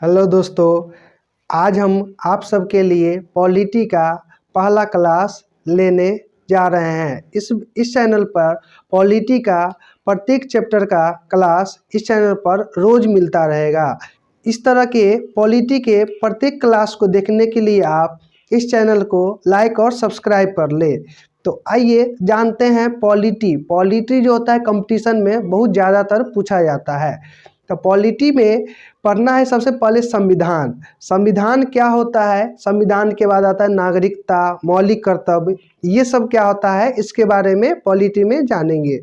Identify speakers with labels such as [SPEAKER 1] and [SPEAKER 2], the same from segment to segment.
[SPEAKER 1] Hello दोस्तों, आज हम आप सबके लिए पॉलिटी का पहला क्लास लेने जा रहे हैं। इस चैनल पर पॉलिटी का प्रत्येक चैप्टर का क्लास इस चैनल पर रोज़ मिलता रहेगा। इस तरह के पॉलिटी के प्रत्येक क्लास को देखने के लिए आप इस चैनल को लाइक और सब्सक्राइब कर ले। तो आइए जानते हैं पॉलिटी जो होता है कंपटीशन में बहुत ज़्यादातर पूछा जाता है। तो पॉलिटी में पढ़ना है सबसे पहले संविधान क्या होता है। संविधान के बाद आता है नागरिकता, मौलिक कर्तव्य, ये सब क्या होता है इसके बारे में पॉलिटी में जानेंगे।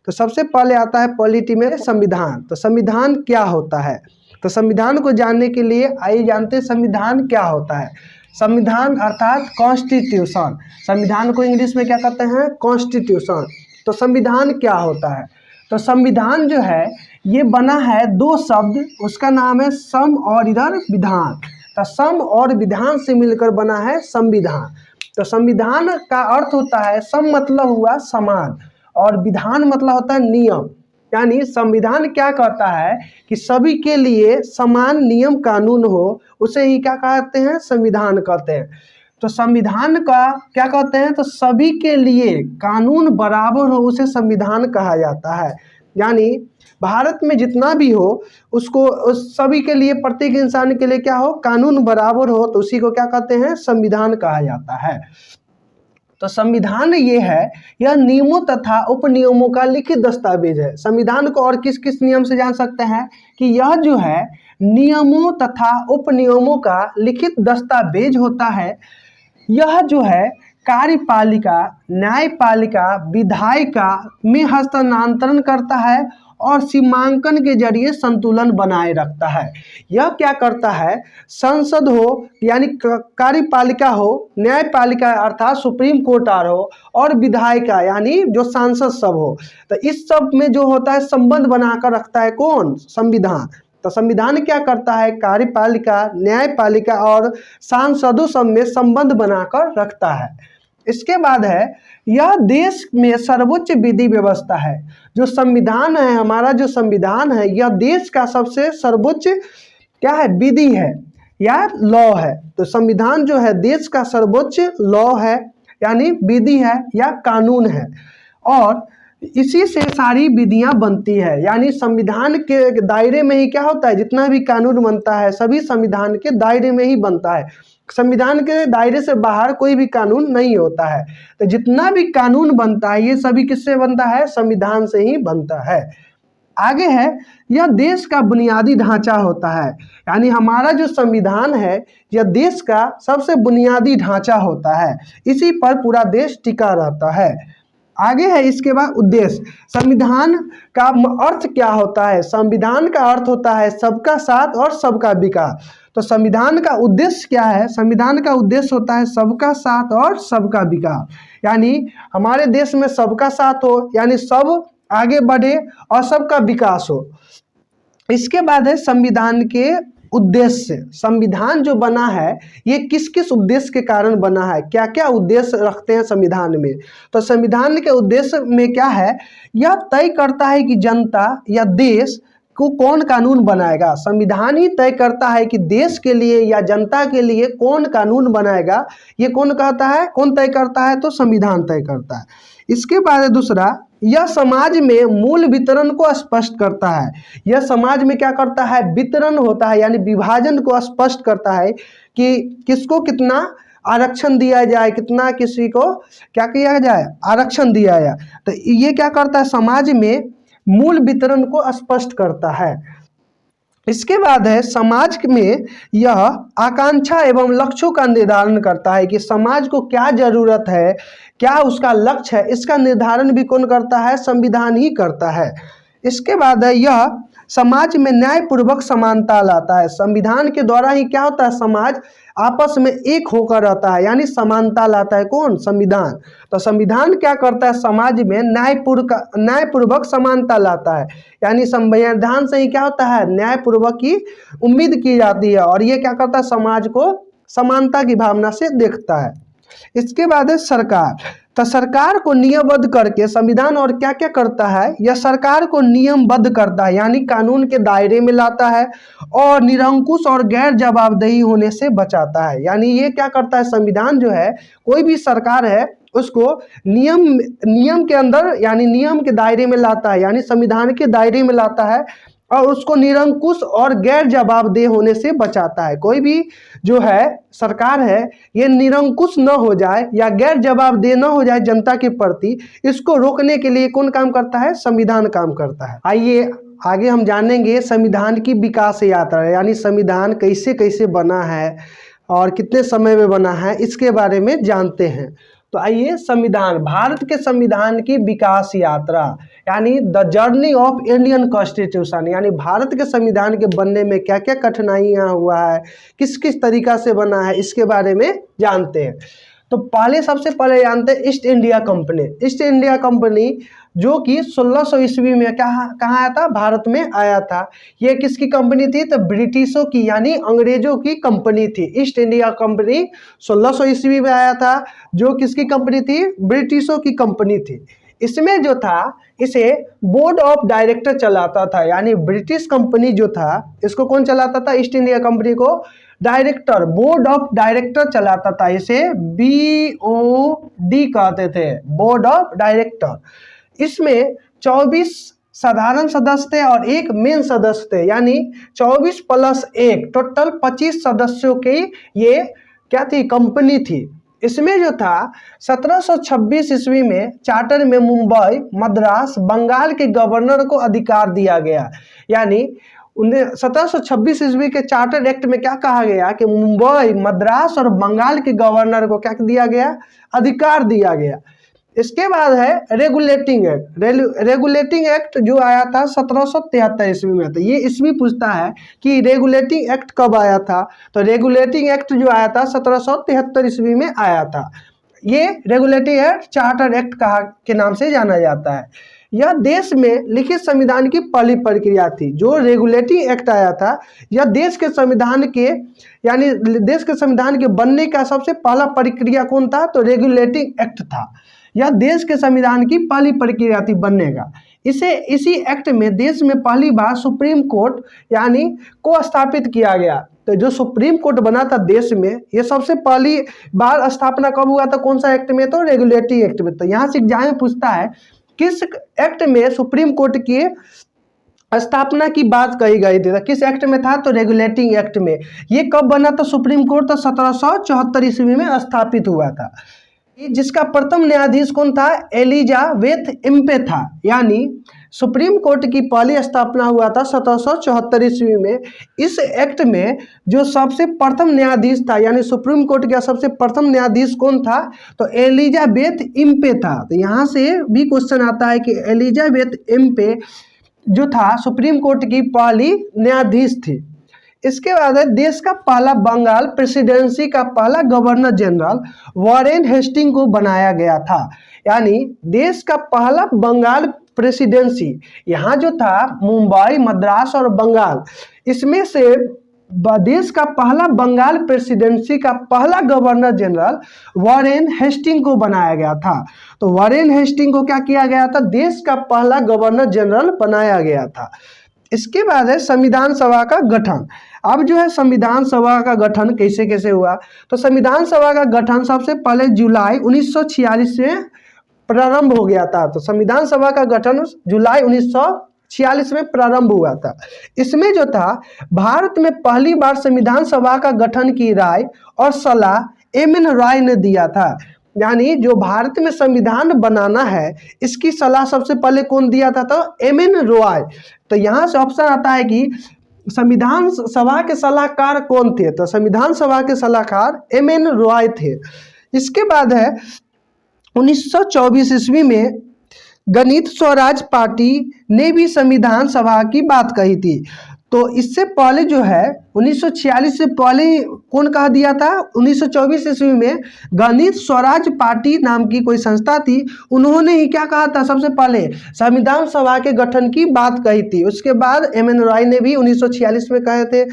[SPEAKER 1] तो सबसे पहले आता है पॉलिटी में संविधान। तो संविधान क्या होता है, तो संविधान को जानने के लिए आइए जानते हैं संविधान क्या होता है। संविधान अर्थात कॉन्स्टिट्यूशन, संविधान को इंग्लिश में क्या कहते हैं, कॉन्स्टिट्यूशन। तो संविधान क्या होता है, तो संविधान जो है ये बना है दो शब्द, उसका नाम है सम और इधर विधान। तो सम और विधान से मिलकर बना है संविधान। तो संविधान का अर्थ होता है, सम मतलब हुआ समान और विधान मतलब होता है नियम। यानी संविधान क्या कहता है कि सभी के लिए समान नियम कानून हो, उसे ही क्या कहते हैं, संविधान कहते हैं। तो संविधान का क्या कहते हैं, तो सभी के लिए कानून बराबर हो उसे संविधान कहा जाता है। यानी भारत में जितना भी हो उसको उस सभी के लिए, प्रत्येक इंसान के लिए क्या हो, कानून बराबर हो, तो उसी को क्या कहते हैं, संविधान कहा जाता है। तो संविधान ये है, यह नियमों तथा उपनियमों का लिखित दस्तावेज है। संविधान को और किस किस नियम से जान सकते हैं कि यह जो है नियमों तथा उपनियमों का लिखित दस्तावेज होता है। यह जो है कार्यपालिका, न्यायपालिका, विधायिका में हस्तांतरण करता है और सीमांकन के जरिए संतुलन बनाए रखता है। यह क्या करता है, संसद हो यानी कार्यपालिका हो, न्यायपालिका अर्थात सुप्रीम कोर्ट हो, और विधायिका यानी जो सांसद सब हो, तो इस सब में जो होता है संबंध बनाकर रखता है कौन, संविधान। तो संविधान क्या करता है, कार्यपालिका, न्यायपालिका और सांसदों सब में संबंध बनाकर रखता है। इसके बाद है, यह देश में सर्वोच्च विधि व्यवस्था है। जो संविधान है, हमारा जो संविधान है, यह देश का सबसे सर्वोच्च क्या है, विधि है या लॉ है। तो संविधान जो है देश का सर्वोच्च लॉ है, यानी विधि है या कानून है, और इसी से सारी विधियां बनती है। यानी संविधान के दायरे में ही क्या होता है, जितना भी कानून बनता है सभी संविधान के दायरे में ही बनता है। संविधान के दायरे से बाहर कोई भी कानून नहीं होता है। तो जितना भी कानून बनता है ये सभी किससे बनता है, संविधान से ही बनता है। आगे है, यह देश का बुनियादी ढांचा होता है। यानी हमारा जो संविधान है यह देश का सबसे बुनियादी ढांचा होता है, इसी पर पूरा देश टिका रहता है। आगे है इसके बाद उद्देश्य। संविधान का अर्थ क्या होता है, संविधान का अर्थ होता है सबका साथ और सबका विकास। तो संविधान का उद्देश्य क्या है, संविधान का उद्देश्य होता है सबका साथ और सबका विकास। यानी हमारे देश में सबका साथ हो, यानी सब आगे बढ़े और सबका विकास हो। इसके बाद है संविधान के उद्देश्य। संविधान जो बना है ये किस किस उद्देश्य के कारण बना है, क्या क्या उद्देश्य रखते हैं संविधान में। तो संविधान के उद्देश्य में क्या है, यह तय करता है कि जनता या देश को कौन कानून बनाएगा। संविधान ही तय करता है कि देश के लिए या जनता के लिए कौन कानून बनाएगा, ये कौन कहता है, कौन तय करता है, तो संविधान तय करता है। इसके बाद है दूसरा, यह समाज में मूल वितरण को स्पष्ट करता है। यह समाज में क्या करता है, वितरण होता है, यानी विभाजन को स्पष्ट करता है कि किसको कितना आरक्षण दिया जाए, कितना किसी को क्या किया जाए, आरक्षण दिया जाए। तो ये क्या करता है, समाज में मूल वितरण को स्पष्ट करता है। इसके बाद है, समाज में यह आकांक्षा एवं लक्ष्यों का निर्धारण करता है कि समाज को क्या जरूरत है, क्या उसका लक्ष्य है, इसका निर्धारण भी कौन करता है, संविधान ही करता है। इसके बाद है, यह समाज में न्यायपूर्वक समानता लाता है। संविधान के द्वारा ही क्या होता है, समाज आपस में एक होकर रहता है, यानी समानता लाता है कौन, संविधान। तो संविधान क्या करता है, समाज में न्यायपूर्वक समानता लाता है। यानी संविधान से ही क्या होता है, न्यायपूर्वक की उम्मीद की जाती है, और ये क्या करता है, समाज को समानता की भावना से देखता है। इसके बाद है सरकार। तो सरकार को नियमबद्ध करके संविधान और क्या क्या करता है, यह सरकार को नियमबद्ध करता है यानी कानून के दायरे में लाता है और निरंकुश और गैर जवाबदेही होने से बचाता है। यानी ये क्या करता है, संविधान जो है कोई भी सरकार है उसको नियम के अंदर यानी नियम के दायरे में लाता है, यानी संविधान के दायरे में लाता है और उसको निरंकुश और गैर जवाबदेह होने से बचाता है। कोई भी जो है सरकार है ये निरंकुश न हो जाए या गैर जवाबदेह न हो जाए जनता के प्रति, इसको रोकने के लिए कौन काम करता है, संविधान काम करता है। आइए आगे हम जानेंगे संविधान की विकास यात्रा, यानी संविधान कैसे कैसे बना है और कितने समय में बना है, इसके बारे में जानते हैं। तो आइए संविधान, भारत के संविधान की विकास यात्रा यानी the journey of Indian constitution, यानी भारत के संविधान के बनने में क्या क्या कठिनाइयाँ हुआ है, किस किस तरीका से बना है, इसके बारे में जानते हैं। तो सबसे पहले जानते हैं east India company. East India company जो कि 1600 ईस्वी में कहाँ आया था, भारत में आया था। ये किसकी कंपनी थी, तो ब्रिटिशों की यानी अंग्रेजों की कंपनी थी। ईस्ट इंडिया कंपनी 1600 ईस्वी में आया था, जो किसकी कंपनी थी, ब्रिटिशों की कंपनी थी। इसमें जो था इसे बोर्ड ऑफ डायरेक्टर चलाता था, यानी ब्रिटिश कंपनी जो था इसको कौन चलाता था, ईस्ट इंडिया कंपनी को डायरेक्टर, बोर्ड ऑफ डायरेक्टर चलाता था। इसे BOD कहते थे, बोर्ड ऑफ डायरेक्टर। इसमें 24 साधारण सदस्य थे और एक मेन सदस्य थे, यानी 24 + 1 टोटल 25 सदस्यों की ये क्या थी, कंपनी थी। इसमें जो था 1726 ईस्वी में चार्टर में मुंबई, मद्रास, बंगाल के गवर्नर को अधिकार दिया गया। यानी 1726 ईस्वी के चार्टर एक्ट में क्या कहा गया कि मुंबई, मद्रास और बंगाल के गवर्नर को क्या दिया गया, अधिकार दिया गया। इसके बाद है रेगुलेटिंग एक्ट। रेगुलेटिंग एक्ट जो आया था 1773 ईस्वी में। तो ये ईस्वी पूछता है कि रेगुलेटिंग एक्ट कब आया था, तो रेगुलेटिंग एक्ट जो आया था 1773 ईस्वी में आया था। ये रेगुलेटिंग एक्ट चार्टर एक्ट के नाम से जाना जाता है। यह देश में लिखित संविधान की पहली प्रक्रिया थी। जो रेगुलेटिंग एक्ट आया था यह देश के संविधान के यानी देश के संविधान के बनने का सबसे पहला प्रक्रिया कौन था, तो रेगुलेटिंग एक्ट था। यह देश के संविधान की पहली प्रक्रिया थी बनने का। इसी एक्ट में देश में पहली बार सुप्रीम कोर्ट यानी को स्थापित किया गया। तो जो सुप्रीम कोर्ट बना था देश में, ये सबसे पहली बार स्थापना कब हुआ था, कौन सा एक्ट में, तो रेगुलेटिंग एक्ट में। तो यहाँ से एग्जाम में पूछता है किस एक्ट में सुप्रीम कोर्ट की स्थापना की बात कही गई थी, तो किस एक्ट में था, तो रेगुलेटिंग एक्ट में। ये कब बना था सुप्रीम कोर्ट, तो 1774 ईस्वी में स्थापित हुआ था। जिसका प्रथम न्यायाधीश कौन था, एलिजाबेथ इम्पे था। यानी सुप्रीम कोर्ट की पहली स्थापना हुआ था 1774 ईस्वी में। इस एक्ट में जो सबसे प्रथम न्यायाधीश था यानी सुप्रीम कोर्ट का सबसे प्रथम न्यायाधीश कौन था, तो एलिजाबेथ इम्पे था। तो यहाँ से भी क्वेश्चन आता है कि एलिजाबेथ इम्पे जो था सुप्रीम कोर्ट की पहली न्यायाधीश थी। इसके बाद है देश का पहला बंगाल प्रेसिडेंसी का पहला गवर्नर जनरल वॉरेन हेस्टिंग को बनाया गया था। यानी देश का पहला बंगाल प्रेसिडेंसी, यहाँ जो था मुंबई, मद्रास और बंगाल, इसमें से देश का पहला बंगाल प्रेसिडेंसी का पहला गवर्नर जनरल वॉरेन हेस्टिंग को बनाया गया था। तो वॉरेन हेस्टिंग को क्या किया गया था, देश का पहला गवर्नर जनरल बनाया गया था। इसके बाद है संविधान सभा का गठन। अब जो है संविधान सभा का गठन कैसे कैसे हुआ, तो संविधान सभा का गठन सबसे पहले जुलाई 1946 में प्रारंभ हो गया था। तो संविधान सभा का गठन जुलाई 1946 में प्रारंभ हुआ था। इसमें जो था भारत में पहली बार संविधान सभा का गठन की राय और सलाह एम एन रॉय ने दिया था। यानी जो भारत में संविधान बनाना है इसकी सलाह सबसे पहले कौन दिया था, तो एम एन रॉय। तो यहाँ से ऑप्शन आता है कि संविधान सभा के सलाहकार कौन थे, तो संविधान सभा के सलाहकार एम एन रॉय थे। इसके बाद है 1924 ईस्वी में गणित स्वराज पार्टी ने भी संविधान सभा की बात कही थी। तो इससे पहले जो है 1946 से पहले कौन कहा दिया था, 1924 ईस्वी में गणित स्वराज पार्टी नाम की कोई संस्था थी, उन्होंने ही क्या कहा था, सबसे पहले संविधान सभा के गठन की बात कही थी। उसके बाद एम एन रॉय ने भी 1946 में कहे थे।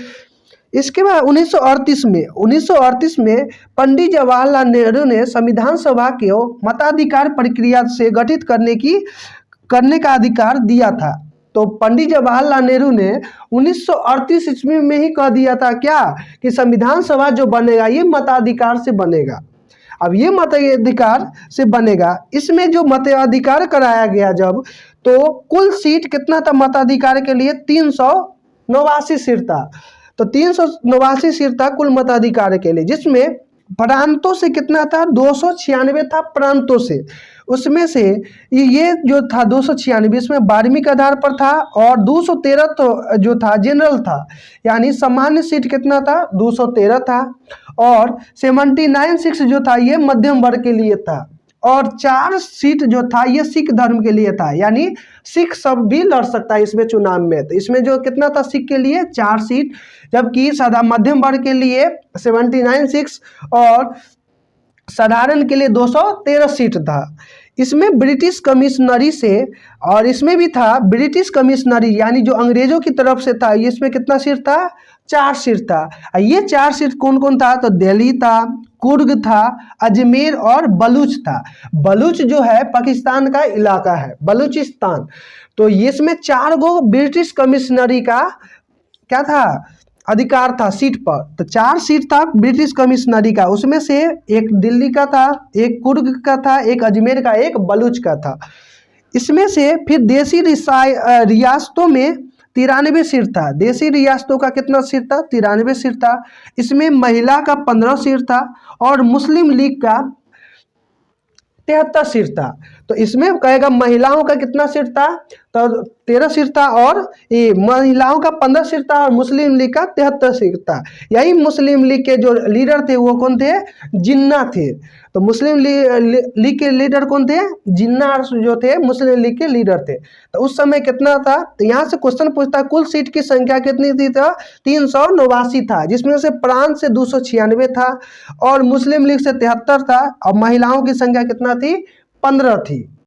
[SPEAKER 1] इसके बाद 1938 में पंडित जवाहरलाल नेहरू ने संविधान सभा को मताधिकार प्रक्रिया से गठित करने का अधिकार दिया था। तो पंडित जवाहरलाल नेहरू ने 1938 ईस्वी में ही कह दिया था क्या कि संविधान सभा जो बनेगा ये मताधिकार से बनेगा। अब ये मताधिकार से बनेगा, इसमें जो मताधिकार कराया गया जब, तो कुल सीट कितना था मताधिकार के लिए? 389 सीट था। तो 389 सीट था कुल मताधिकार के लिए, जिसमें प्रांतों से कितना था? 296 था प्रांतों से। उसमें से ये जो था 296, इसमें 12वीं के आधार पर था, और 213 तो जो था जनरल था, यानी सामान्य सीट कितना था? 213 था। और 79 जो था ये मध्यम वर्ग के लिए था, और 4 सीट जो था ये सिख धर्म के लिए था, यानी सिख सब भी लड़ सकता है इसमें चुनाव में। तो इसमें जो कितना था सिख के लिए? 4 सीट, जबकि सादा मध्यम वर्ग के लिए 79 सीट और साधारण के लिए 213 सीट था। इसमें ब्रिटिश कमिश्नरी से, और इसमें भी था ब्रिटिश कमिश्नरी यानी जो अंग्रेजों की तरफ से था, इसमें कितना सीट था? 4 सीट था। ये 4 सीट कौन कौन था? तो दिल्ली था, कुर्ग था, अजमेर और बलूच था। बलूच जो है पाकिस्तान का इलाका है, बलूचिस्तान। तो इसमें 4 गो ब्रिटिश कमिश्नरी का क्या था? अधिकार था सीट पर। तो 4 सीट था ब्रिटिश कमिश्नरी का, उसमें से एक दिल्ली का था, एक कुर्ग का था, एक अजमेर का, एक बलूच का था। इसमें से फिर देसी रियासतों में 93 सीट था। देसी रियासतों का कितना सीट था? 93 सीट था। इसमें महिला का 15 सीट था, और मुस्लिम लीग का 73 सीट था। तो इसमें कहेगा महिलाओं का कितना सीट था? तो 13 सीट था, और ये महिलाओं का 15 सीट था, और मुस्लिम लीग का 73 सीट था। यही मुस्लिम लीग के जो लीडर थे वो कौन थे? जिन्ना थे। तो मुस्लिम लीग के लीडर कौन थे? जिन्ना जो थे मुस्लिम लीग के लीडर थे। तो उस समय कितना था? तो यहाँ से क्वेश्चन पूछता है कुल सीट की संख्या कितनी थी? तो 389 था, जिसमें से प्रांत से 296 था, और मुस्लिम लीग से 73 था, और महिलाओं की संख्या कितना थी? 15 थी।